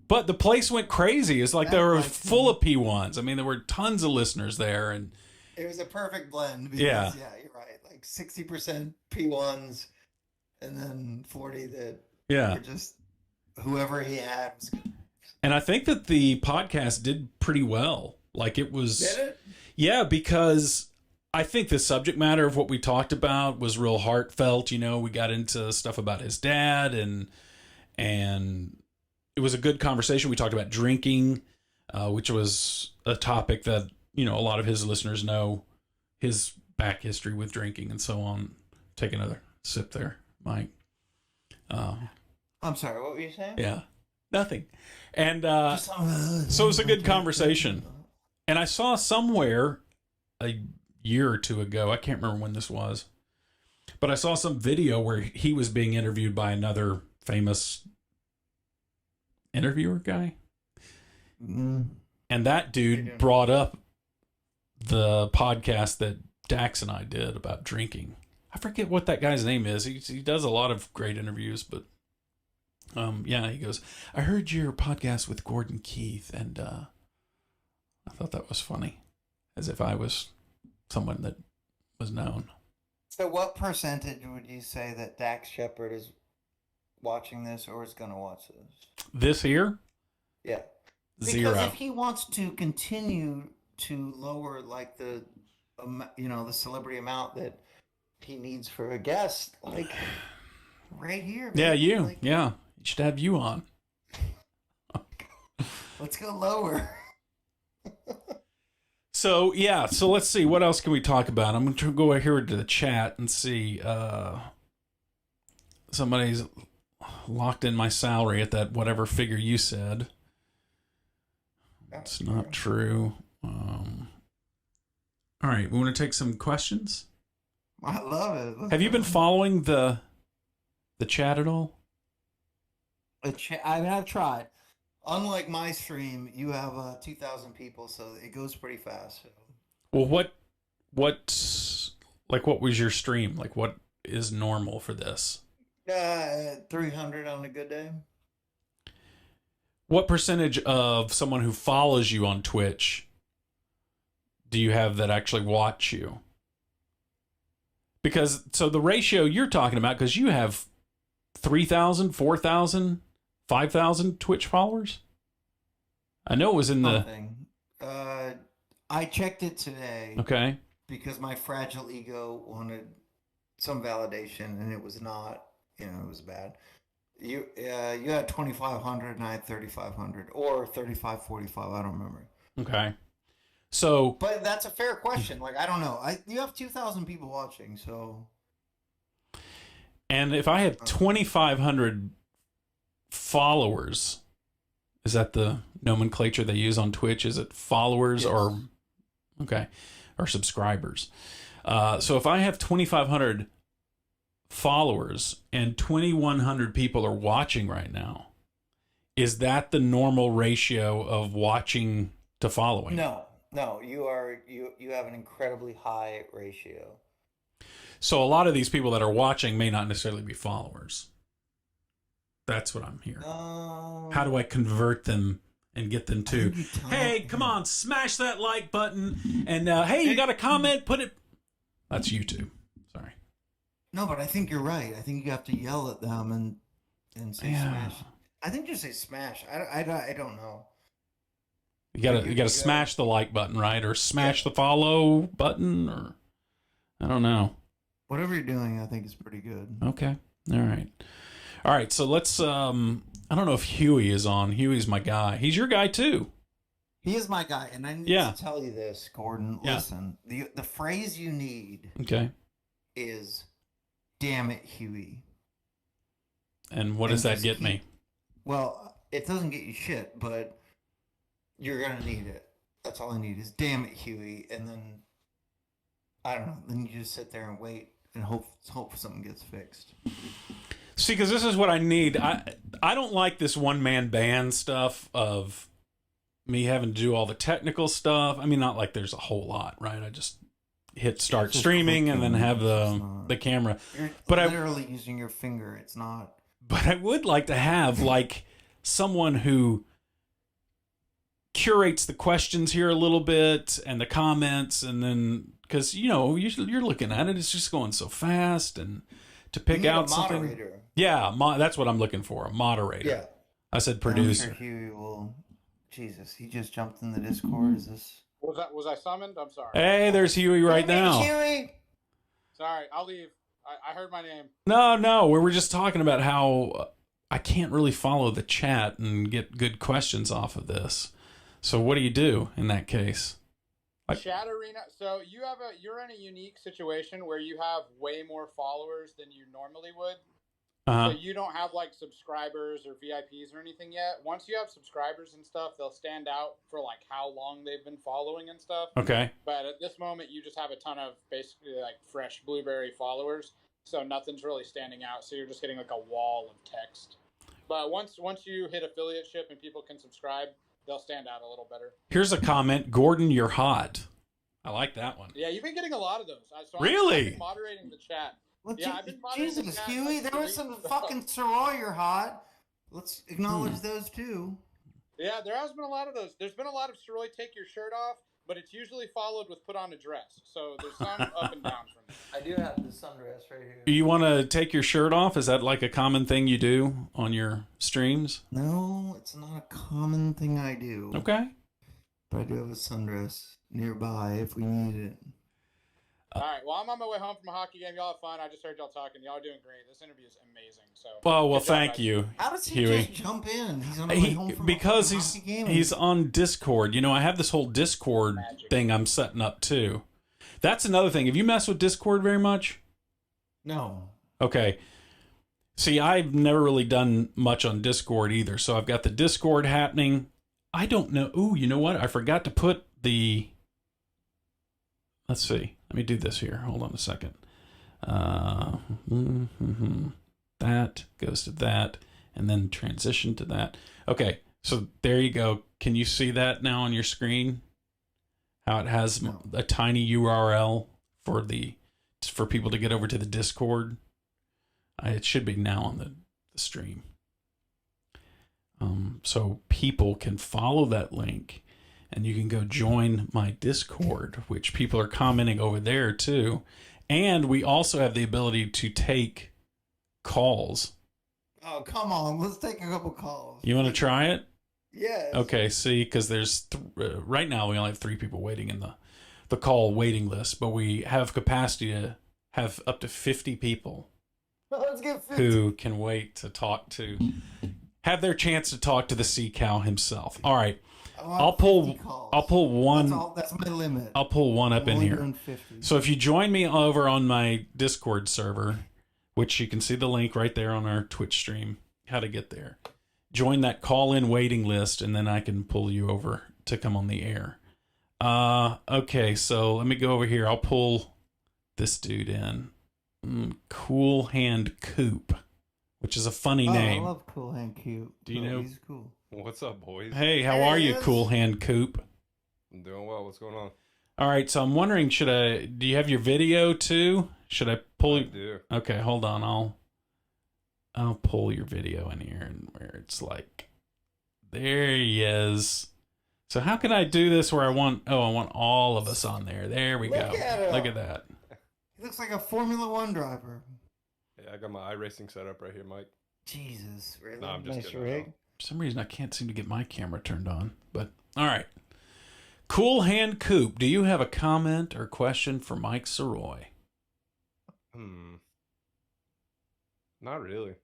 But the place went crazy. It's like That they were liked full him. of P1s. I mean, there were tons of listeners there, and It was a perfect blend because yeah, you're right. Like 60% P1s and then 40 that yeah. were just whoever he had was good. And I think that the podcast did pretty well. Like it Did was, it? yeah, because I think the subject matter of what we talked about was real heartfelt. You know, we got into stuff about his dad, and it was a good conversation. We talked about drinking, which was a topic that, you know, a lot of his listeners know his back history with drinking and so on. Take another sip there, Mike. I'm sorry, what were you saying? Yeah, nothing. And Just, so it was a good conversation. And I saw somewhere a year or two ago, I can't remember when this was, but I saw some video where he was being interviewed by another famous interviewer guy. Mm. And that dude brought up the podcast that Dax and I did about drinking. I forget what that guy's name is. He does a lot of great interviews, but yeah, he goes, I heard your podcast with Gordon Keith, and I thought that was funny, as if I was someone that was known. So what percentage would you say that Dax Shepard is watching this or is going to watch this? This here? Yeah. Zero. Because if he wants to continue to lower like the the celebrity amount that he needs for a guest, like right here. Yeah, man. you. Like, Yeah. You should have you on. let's go lower. So, yeah. So, let's see. What else can we talk about? I'm going to go here to the chat and see. Somebody's locked in my salary at that whatever figure you said. It's not true. All right. We want to take some questions? I love it. Have you been following the chat at all? I have tried. Unlike my stream, you have 2,000 people, so it goes pretty fast. So. Well, what was your stream? Like, what is normal for this? 300 on a good day. What percentage of someone who follows you on Twitch do you have that actually watch you? Because, so the ratio you're talking about, because you have 3,000, 4,000, 5,000 Twitch followers? I know it was in the... I checked it today. Okay. Because my fragile ego wanted some validation, and it was not, it was bad. You had 2,500, and I had 3,500, or 3,545, I don't remember. Okay. So... But that's a fair question. Like, I don't know. You have 2,000 people watching, so... And if I have 2,500 followers, is that the nomenclature they use on Twitch? Is it followers or... Okay. Or subscribers. So if I have 2,500 followers and 2,100 people are watching right now, is that the normal ratio of watching to following? No, you have an incredibly high ratio. So a lot of these people that are watching may not necessarily be followers. That's what I'm hearing. How do I convert them and get them to, hey, come on, smash that like button, and hey, you got a comment, put it... That's YouTube. Sorry. No, but I think you're right. I think you have to yell at them and say smash. I think just say smash. I don't know. You gotta smash the like button, right? Or smash the follow button, or I don't know. Whatever you're doing, I think is pretty good. Okay. All right. So let's. I don't know if Huey is on. Huey's my guy. He's your guy too. He is my guy, and I need to tell you this, Gordon. Yeah. Listen, the phrase you need. Okay. Is, damn it, Huey. And what does that get me? Well, it doesn't get you shit, but you're gonna need it. That's all I need is damn it, Huey, and then I don't know. Then you just sit there and wait and hope something gets fixed. See, because this is what I need. I don't like this one-man band stuff of me having to do all the technical stuff. I mean, not like there's a whole lot, right? I just hit start streaming and then have the camera. You're literally using your finger. It's not. But I would like to have like someone who curates the questions here a little bit and the comments, and then because you're looking at it, it's just going so fast, and to pick out something. Moderator. Yeah, that's what I'm looking for. A moderator. Yeah. I said producer. I'm sure Huey will. Jesus, he just jumped in the Discord. Is this? Was I summoned? I'm sorry. Hey, there's Huey right now. Huey. Sorry, I'll leave. I heard my name. No, we were just talking about how I can't really follow the chat and get good questions off of this. So what do you do in that case? Chat arena. So you're in a unique situation where you have way more followers than you normally would. Uh-huh. So you don't have like subscribers or VIPs or anything yet. Once you have subscribers and stuff, they'll stand out for like how long they've been following and stuff. Okay. But at this moment, you just have a ton of basically like fresh blueberry followers. So nothing's really standing out. So you're just getting like a wall of text. But once you hit affiliateship and people can subscribe, they'll stand out a little better. Here's a comment. Gordon, you're hot. I like that one. Yeah, you've been getting a lot of those. So Really? I've been moderating the chat. Well, Yeah, I've been moderating Jesus, the chat, Huey, like, there was some fucking Sirois you're hot. Let's acknowledge those too. Yeah, there has been a lot of those. There's been a lot of Sirois take your shirt off, but it's usually followed with put on a dress. So there's some up and down from it. I do have the sundress right here. You want to take your shirt off? Is that like a common thing you do on your streams? No, it's not a common thing I do. Okay. But I do have a sundress nearby if we need it. All right, well, I'm on my way home from a hockey game. Y'all have fun. I just heard y'all talking. Y'all are doing great. This interview is amazing. So. Well, Good job, thank guys. you, How does he Huey. just jump in? He's on the way home from Because a he's hockey game. he's on Discord. I have this whole Discord Magic. thing I'm setting up too. That's another thing. Have you messed with Discord very much? No. Okay. See, I've never really done much on Discord either. So I've got the Discord happening. I don't know. Ooh, you know what? I forgot to put the... Let's see. Let me do this here. Hold on a second. That goes to that, and then transition to that. Okay, so there you go. Can you see that now on your screen? How it has a tiny URL for people to get over to the Discord. It should be now on the stream. So people can follow that link, and you can go join my Discord, which people are commenting over there too. And we also have the ability to take calls. Oh, come on. Let's take a couple calls. You want to try it? Yes. Okay, see, because there's right now we only have 3 people waiting in the call waiting list, but we have capacity to have up to 50 people Let's get 50. who can wait to have their chance to talk to the sea cow himself. All right. I'll pull one. That's my limit. I'll pull one up I'm in only here. doing 50. So if you join me over on my Discord server, which you can see the link right there on our Twitch stream, how to get there. Join that call-in waiting list, and then I can pull you over to come on the air. Okay, so let me go over here. I'll pull this dude in. Cool Hand Coop, which is a funny name. I love Cool Hand Coop. Do you know? He's cool. What's up, boys? Hey, how are you, Cool Hand Coop? I'm doing well. What's going on? All right, so I'm wondering, do you have your video too? Should I pull? I do. Okay, hold on. I'll pull your video in here, and where it's like, there he is. So how can I do this where I want all of us on there? There we go. Look at that. He looks like a Formula One driver. Yeah, I got my iRacing set up right here, Mike. Jesus, really? No, I'm just nice kidding. rig. For some reason, I can't seem to get my camera turned on. But all right, Cool Hand Coop, do you have a comment or question for Mike Sirois? Not really.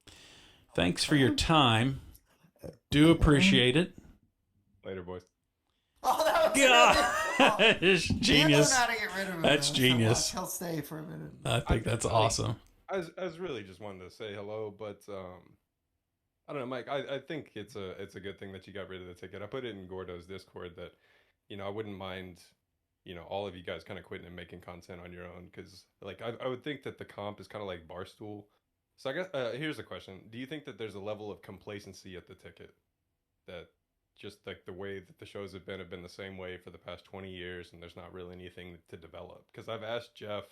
Thanks for your time. Do appreciate it. Later, boys. Oh, that was Gosh, genius. How to get rid of him, That's though, genius. So he'll stay for a minute. I think that's awesome. I was really just wanted to say hello, but I don't know, Mike. I think it's a good thing that you got rid of the ticket. I put it in Gordo's Discord that I wouldn't mind all of you guys kind of quitting and making content on your own, because like I would think that the comp is kind of like Barstool. So I guess here's a question: do you think that there's a level of complacency at the ticket that just like the way that the shows have been the same way for the past 20 years, and there's not really anything to develop? Because I've asked Jeff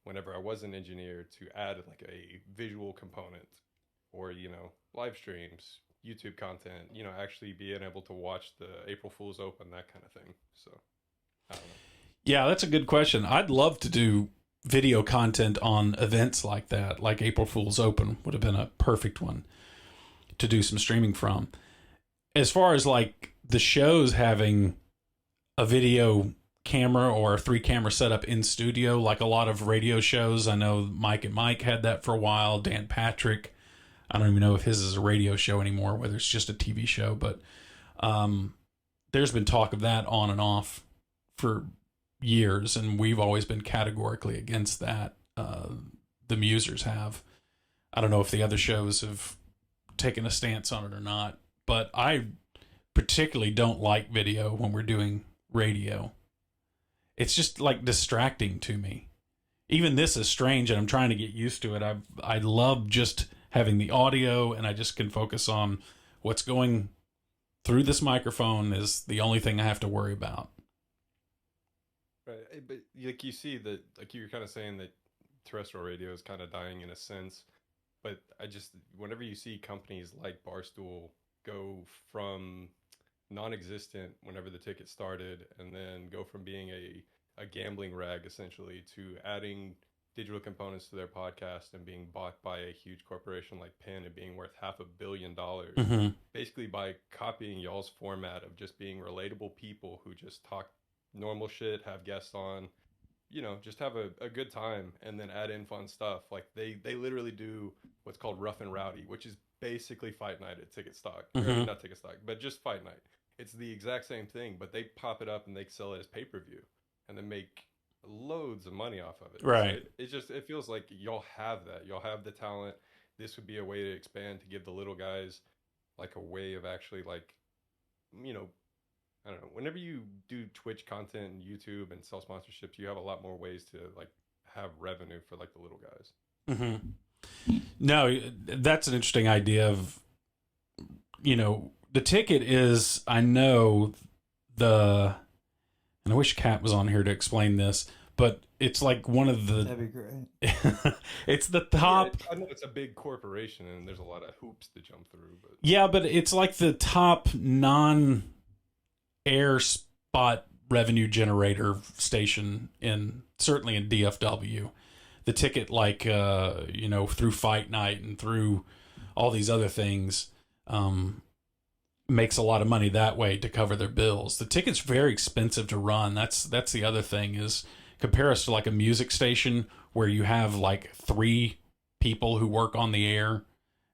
whenever I was an engineer to add like a visual component or live streams, YouTube content, you know, actually being able to watch the April Fool's Open, that kind of thing. So I don't know. Yeah, that's a good question. I'd love to do video content on events like that, like April Fool's Open would have been a perfect one to do some streaming from. As far as like the shows having a video camera or a 3-camera setup in studio, like a lot of radio shows, I know Mike and Mike had that for a while. Dan Patrick, I don't even know if his is a radio show anymore, whether it's just a TV show, but there's been talk of that on and off for years, and we've always been categorically against that. The Musers have. I don't know if the other shows have taken a stance on it or not, but I particularly don't like video when we're doing radio. It's just like distracting to me. Even this is strange, and I'm trying to get used to it. I love just having the audio, and I just can focus on what's going through this microphone is the only thing I have to worry about. Right, but like you see that, like you were kind of saying that terrestrial radio is kind of dying in a sense, but whenever you see companies like Barstool go from non-existent whenever the ticket started, and then go from being a gambling rag essentially to adding digital components to their podcast and being bought by a huge corporation like Penn and being worth $500 million, basically by copying y'all's format of just being relatable people who just talk normal shit, have guests on, you know, just have a good time, and then add in fun stuff. Like they literally do what's called Rough and Rowdy, which is basically Fight Night at Ticket Stock. Or not Ticket Stock, but just Fight Night. It's the exact same thing, but they pop it up and they sell it as pay-per-view and then make loads of money off of it. Right. So it feels like y'all have that. Y'all have the talent. This would be a way to expand, to give the little guys like a way of actually, like, you know, I don't know, whenever you do Twitch content and YouTube and sell sponsorships, you have a lot more ways to like have revenue for like the little guys. No, that's an interesting idea of, you know, the ticket is, I know and I wish Kat was on here to explain this, but it's like one of the, That'd be great. it's the top. Yeah, I know it's a big corporation and there's a lot of hoops to jump through, but Yeah, but it's like the top non-air spot revenue generator station certainly in DFW. The ticket, like, you know, through Fight Night and through all these other things, makes a lot of money that way to cover their bills. The ticket's very expensive to run. That's the other thing, is compare us to like a music station where you have like 3 people who work on the air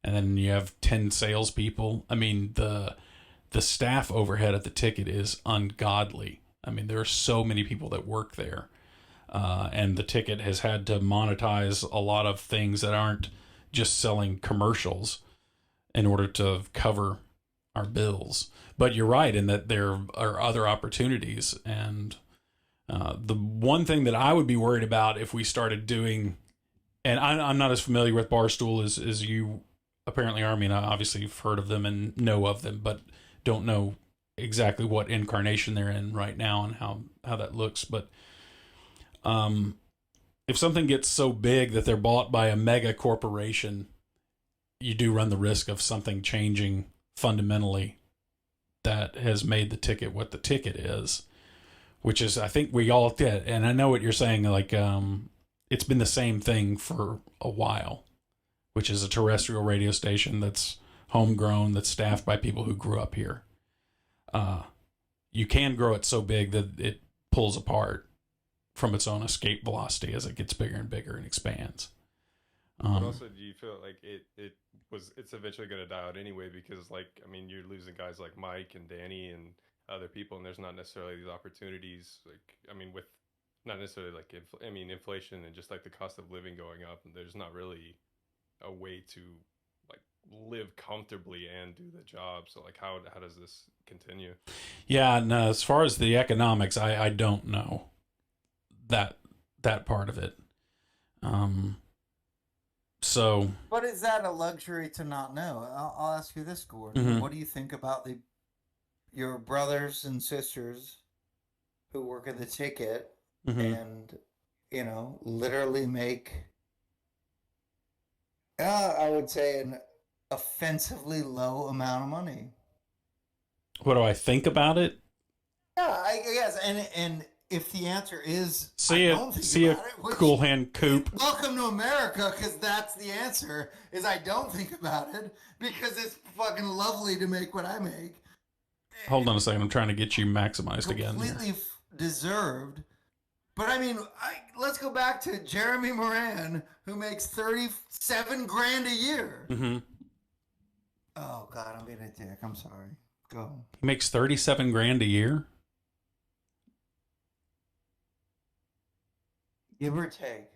and then you have 10 salespeople. I mean, the staff overhead at the ticket is ungodly. I mean, there are so many people that work there. And the ticket has had to monetize a lot of things that aren't just selling commercials in order to cover our bills. But you're right in that there are other opportunities. And the one thing that I would be worried about if we started doing, and I'm not as familiar with Barstool as you apparently are. I mean, obviously you've heard of them and know of them, but don't know exactly what incarnation they're in right now and how that looks. But if something gets so big that they're bought by a mega corporation, you do run the risk of something changing fundamentally that has made the ticket what the ticket is, which is, I think we all did. And I know what you're saying, like, it's been the same thing for a while, which is a terrestrial radio station that's homegrown, that's staffed by people who grew up here. You can grow it so big that it pulls apart from its own escape velocity as it gets bigger and bigger and expands. But also, do you feel like it's eventually going to die out anyway? Because, like, I mean, you're losing guys like Mike and Danny and other people, and there's not necessarily these opportunities. Like, I mean, with not necessarily like inflation and just like the cost of living going up, and there's not really a way to like live comfortably and do the job. So, like, how does this continue? Yeah, no. As far as the economics, I don't know that part of it. So, But is that a luxury to not know? I'll ask you this, Gordon. Mhm. What do you think about your brothers and sisters who work at the ticket and, you know, literally make, I would say, offensively low amount of money. What do I think about it? Yeah, I guess. And if the answer is See I ya, don't think see ya, about it, which, Cool Hand Coop. welcome to America, because that's the answer. Is I don't think about it because it's fucking lovely to make what I make. Hold on a second. I'm trying to get you maximized again. Completely deserved. But I mean, let's go back to Jeremy Moran, who makes 37 grand a year. Mm-hmm. Oh God, I'm being a dick. I'm sorry. Go. He makes 37 grand a year. Give or take.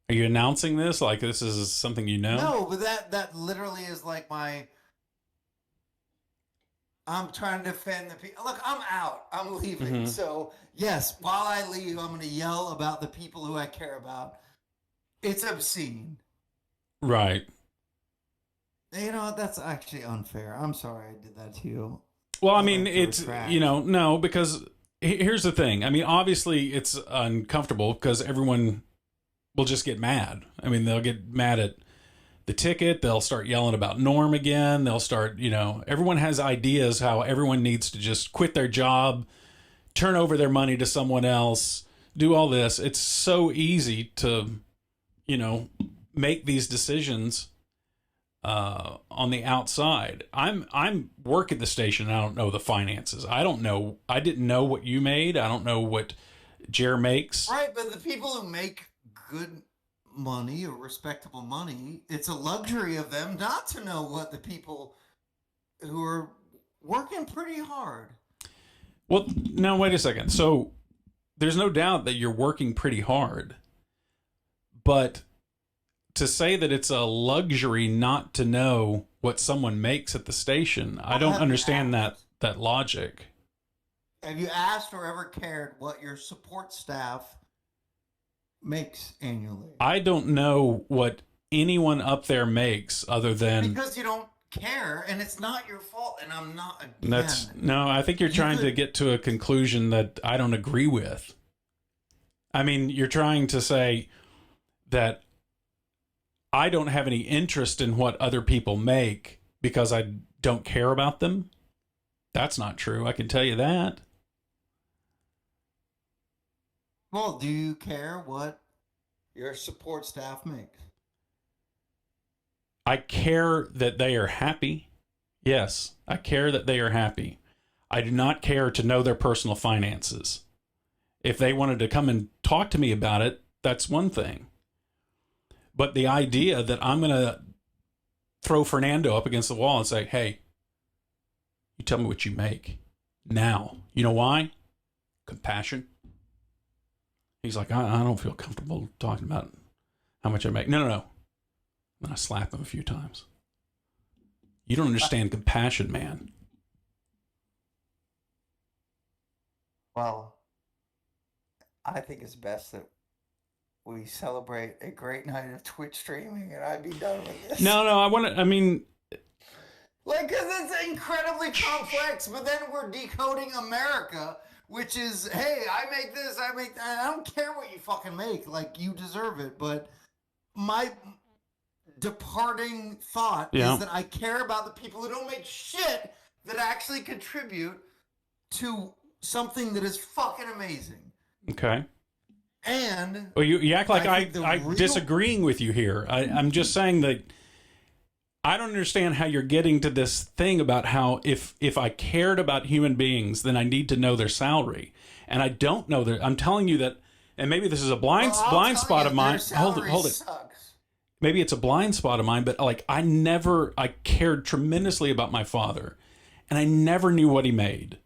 Are you announcing this? Like this is something you know? No, but that literally is like I'm trying to defend the people. Look, I'm out. I'm leaving. Mm-hmm. So yes, while I leave, I'm going to yell about the people who I care about. It's obscene. Right. You know, that's actually unfair. I'm sorry I did that to you. Well, I mean, it's, no, because here's the thing. I mean, obviously it's uncomfortable because everyone will just get mad. I mean, they'll get mad at the ticket. They'll start yelling about Norm again. They'll start, everyone has ideas how everyone needs to just quit their job, turn over their money to someone else, do all this. It's so easy to, make these decisions on the outside. I'm work at the station. I don't know the finances. I didn't know what you made. I don't know what Jer makes. Right, but the people who make good money or respectable money, it's a luxury of them not to know what the people who are working pretty hard. Well, now wait a second. So there's no doubt that you're working pretty hard, but to say that it's a luxury not to know what someone makes at the station, I don't understand that logic. Have you asked or ever cared what your support staff makes annually? I don't know what anyone up there makes other than... Because you don't care, and it's not your fault, and I'm not again. No, I think you're trying to get to a conclusion that I don't agree with. I mean, you're trying to say that I don't have any interest in what other people make because I don't care about them. That's not true. I can tell you that. Well, do you care what your support staff makes? I care that they are happy. Yes, I care that they are happy. I do not care to know their personal finances. If they wanted to come and talk to me about it, that's one thing. But the idea that I'm going to throw Fernando up against the wall and say, hey, you tell me what you make now. You know why? Compassion. He's like, I don't feel comfortable talking about how much I make. No. And I slap him a few times. You don't understand compassion, man. Well, I think it's best that we celebrate a great night of Twitch streaming and I'd be done with this. No, Like, because it's incredibly complex, but then we're decoding America, which is, hey, I make this, I make that. I don't care what you fucking make. Like, you deserve it. But my departing thought is that I care about the people who don't make shit that actually contribute to something that is fucking amazing. Okay. And well, you act like I'm disagreeing with you here. I'm just saying that I don't understand how you're getting to this thing about how if I cared about human beings, then I need to know their salary. And I don't know their... I'm telling you that, and maybe this is a blind spot of mine. Hold it. Sucks. Maybe it's a blind spot of mine, but like I cared tremendously about my father, and I never knew what he made.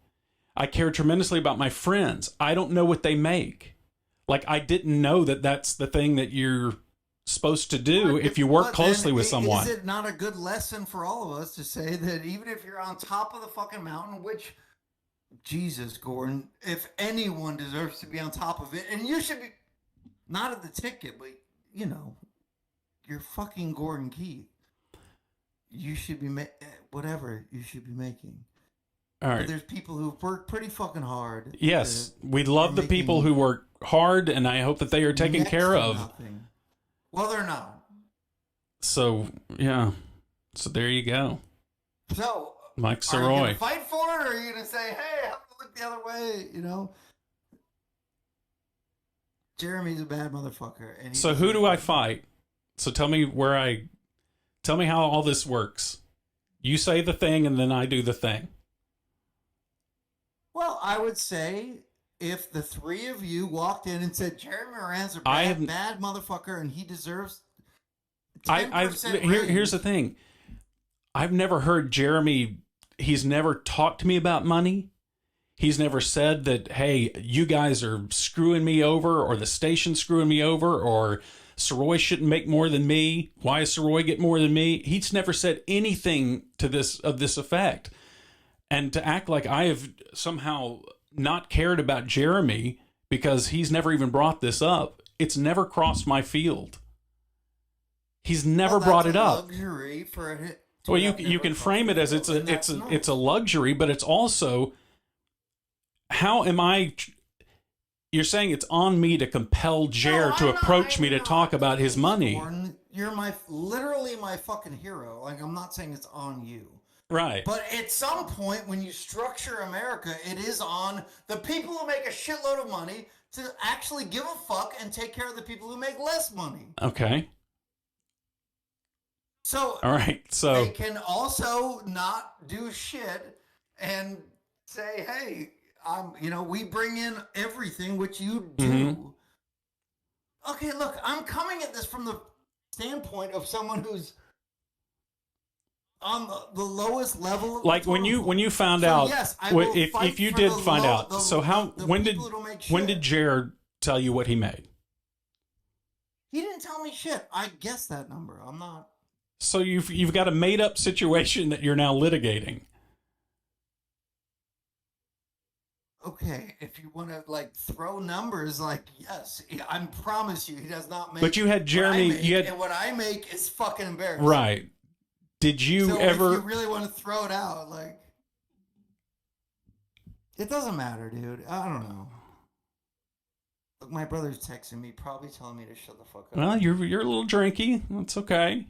I cared tremendously about my friends. I don't know what they make. Like, I didn't know that that's the thing that you're supposed to do if you work closely with someone. Is it not a good lesson for all of us to say that even if you're on top of the fucking mountain, which, Jesus, Gordon, if anyone deserves to be on top of it, and you should be, not at the ticket, but, you're fucking Gordon Keith. You should be, whatever you should be making. All right. But there's people who've worked pretty fucking hard. Yes, we love the people who work hard, and I hope that they are taken care of. Nothing. Well, they're not. So, yeah. So there you go. So, Mike are you going Sirois. to fight for it, or are you going to say, hey, I'm going to look the other way, you know? Jeremy's a bad motherfucker. And So who do I fight? So tell me how all this works. You say the thing and then I do the thing. Well, I would say if the three of you walked in and said, Jeremy Moran's a bad motherfucker and he deserves 10% here's the thing. I've never heard Jeremy, he's never talked to me about money. He's never said that, hey, you guys are screwing me over, or the station's screwing me over, or Sirois shouldn't make more than me. Why does Sirois get more than me? He's never said anything to this effect. And to act like I have somehow not cared about Jeremy because he's never even brought this up, it's never crossed my field. He's never brought it up. Luxury for it. Well, you can frame it as it's a luxury, but it's also, how am I? You're saying it's on me to compel Jer to approach me to talk about his money. You're literally my fucking hero. Like, I'm not saying it's on you. Right. But at some point, when you structure America, it is on the people who make a shitload of money to actually give a fuck and take care of the people who make less money. Okay. So, all right. So they can also not do shit and say, hey, we bring in everything which you do. Mm-hmm. Okay, look, I'm coming at this from the standpoint of someone who's on the lowest level. Like when you found out, yes, if you did find out, so when did Jared tell you what he made? He didn't tell me shit. I guessed that number. I'm not. So you've got a made up situation that you're now litigating. Okay, if you want to throw numbers, yes, I promise you, he does not make. But you had Jeremy. And what I make is fucking embarrassing. Right. Did you ever? If you really want to throw it out, it doesn't matter, dude. I don't know. Look, my brother's texting me, probably telling me to shut the fuck up. Well, you're a little drinky. That's okay.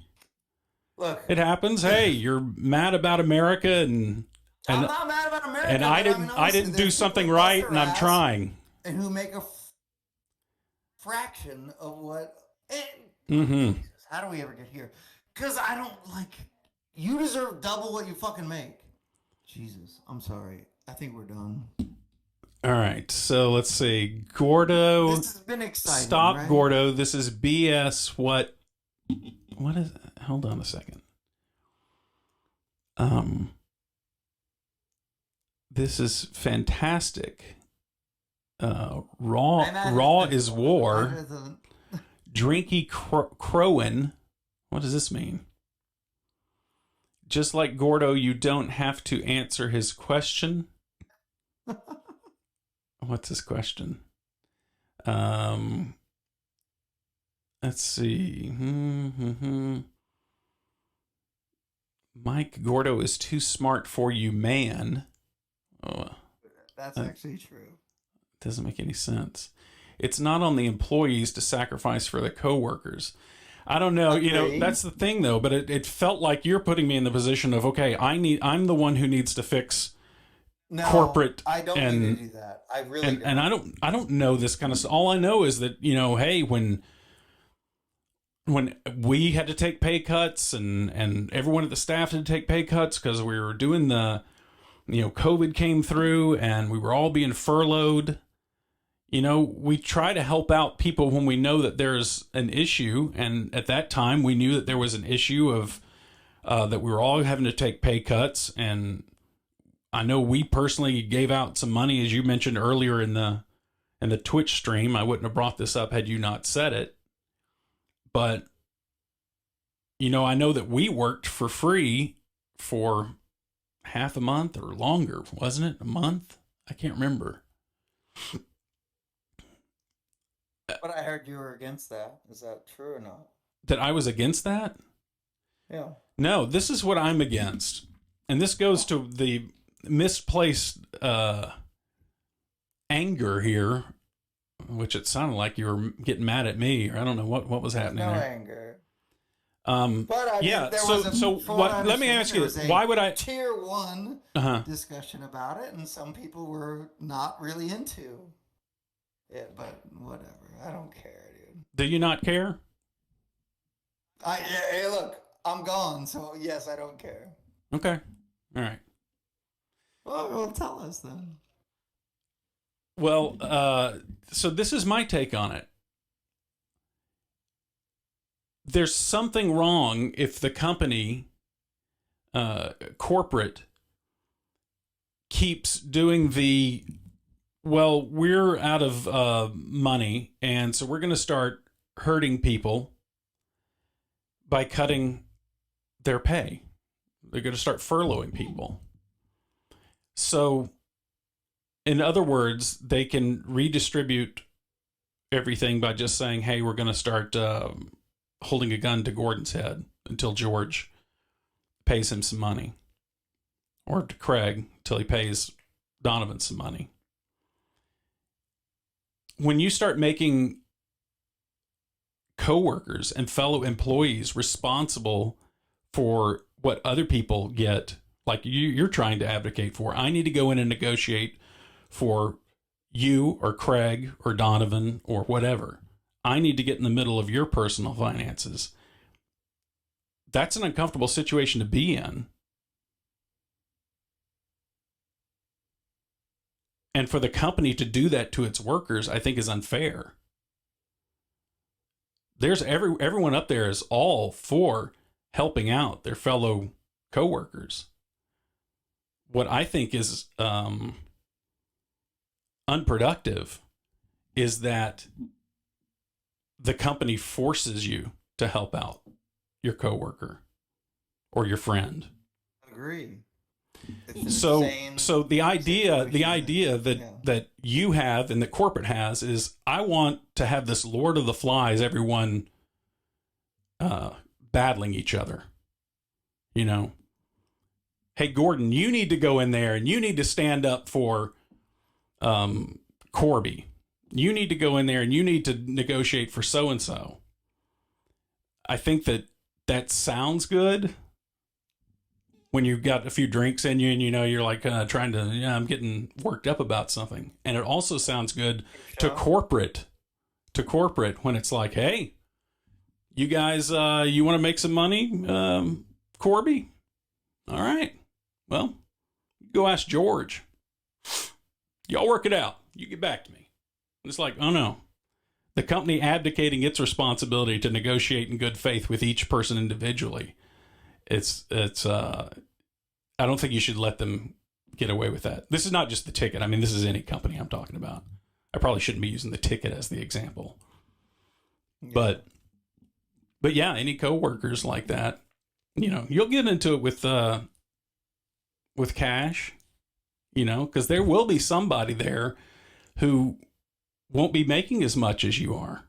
Look, it happens. Hey, you're mad about America, and I'm not mad about America. And I didn't do something right, and I'm trying. And who make a fraction of what? Mm-hmm. Jesus, how do we ever get here? Because I don't you deserve double what you fucking make. Jesus, I'm sorry. I think we're done. All right, so let's see. Gordo. This has been exciting. Stop, right? Gordo. This is BS. What is? Hold on a second. This is fantastic. Raw is war. Drinky crowin. What does this mean? Just like Gordo, you don't have to answer his question. What's his question? Let's see. Mike, Gordo is too smart for you, man. Oh, that's actually true. Doesn't make any sense. It's not on the employees to sacrifice for the coworkers. I don't know. Okay. That's the thing, though. But it felt like you're putting me in the position of, okay, I'm the one who needs to fix corporate. I don't need to do that. I really don't. And I don't know this kind of stuff. All I know is that, hey, when we had to take pay cuts and everyone at the staff had to take pay cuts because we were doing COVID came through and we were all being furloughed. We try to help out people when we know that there's an issue. And at that time, we knew that there was an issue of that we were all having to take pay cuts. And I know we personally gave out some money, as you mentioned earlier in the Twitch stream. I wouldn't have brought this up had you not said it. But, I know that we worked for free for half a month or longer, wasn't it? A month? I can't remember. But I heard you were against that. Is that true or not? That I was against that? Yeah. No, this is what I'm against. And this goes to the misplaced anger here, which it sounded like you were getting mad at me, or I don't know what was happening no there. Anger. But I Yeah. mean, there So was a, so from what? I Let me understand, ask there you. was a Why would I? tier one Uh-huh. discussion about it, and some people were not really into it. But whatever, I don't care, dude. Do you not care? Hey, look, I'm gone, so yes, I don't care. Okay. All right. Well, tell us then. Well, so this is my take on it. There's something wrong if the company, corporate, keeps doing the, well, we're out of money, and so we're going to start hurting people by cutting their pay. They're going to start furloughing people. So, in other words, they can redistribute everything by just saying, hey, we're going to start holding a gun to Gordon's head until George pays him some money, or to Craig till he pays Donovan some money. When you start making coworkers and fellow employees responsible for what other people get, like you're trying to advocate for, I need to go in and negotiate for you or Craig or Donovan or whatever. I need to get in the middle of your personal finances. That's an uncomfortable situation to be in. And for the company to do that to its workers, I think is unfair. There's everyone up there is all for helping out their fellow coworkers. What I think is unproductive is that the company forces you to help out your coworker or your friend. Agree. So the idea that you have and that corporate has is, I want to have this Lord of the Flies, everyone battling each other. You know, hey, Gordon, you need to go in there and you need to stand up for Corby. You need to go in there and you need to negotiate for so-and-so. I think that sounds good when you've got a few drinks in you and, you know, you're like trying to, I'm getting worked up about something. And it also sounds good to corporate when it's like, hey, you guys, you want to make some money, Corby? All right. Well, go ask George. Y'all work it out. You get back to me. It's like, oh no. The company abdicating its responsibility to negotiate in good faith with each person individually. I don't think you should let them get away with that. This is not just the ticket. I mean, this is any company I'm talking about. I probably shouldn't be using the ticket as the example. Yeah. But yeah, any coworkers like that, you know, you'll get into it with cash, you know, because there will be somebody there who won't be making as much as you are.